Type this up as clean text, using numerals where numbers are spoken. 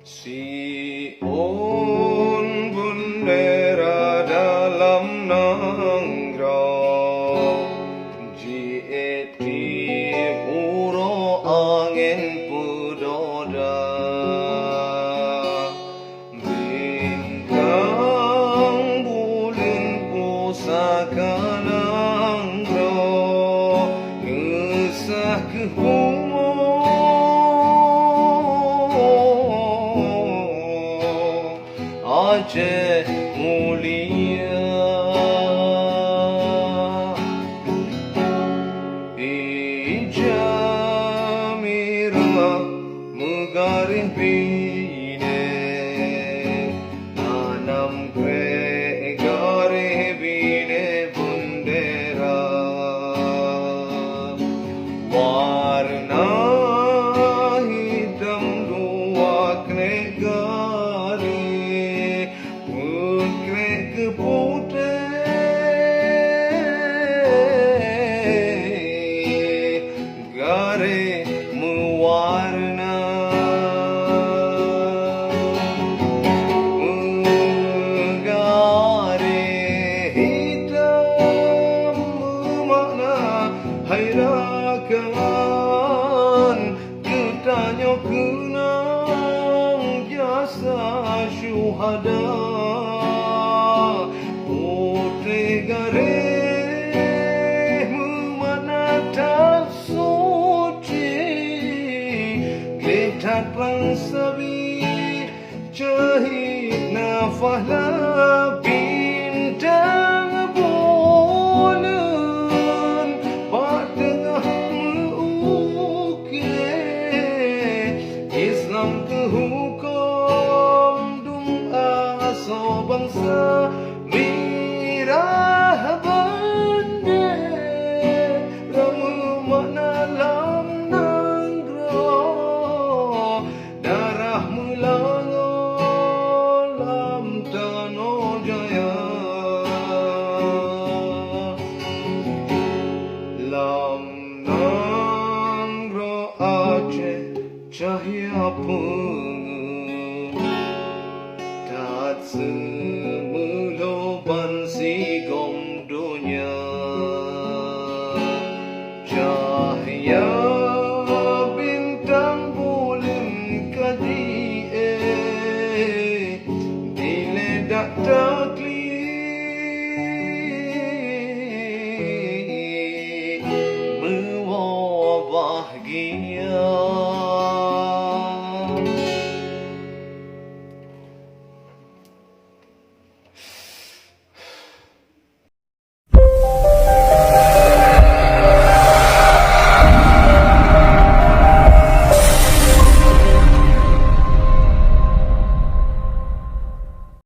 Siun bendera dalam nanggrau, GET uro angin pedoda, bintang bulan pusaka nanggrau, ngesah ke Aceh mulia, hijau merah megaring bine, tanam kre gare bine bendera, warna hitam dua kre gare gare mewarna gare hitam memakna hairakan ketanya kenang jasa syuhada putri gare memakna tak suci geletak pangsabi cahit nafahlah bintang bulan pak tengah mengukir Islam ke hukum dung aso bangsa mirah bendera memakna lam nanggroh darah melangau lam tanah jaya lam nanggroh Aceh cahaya pengu tak semeloban sigom dunia cahaya bintang bulan kadi diledak taklid mewabah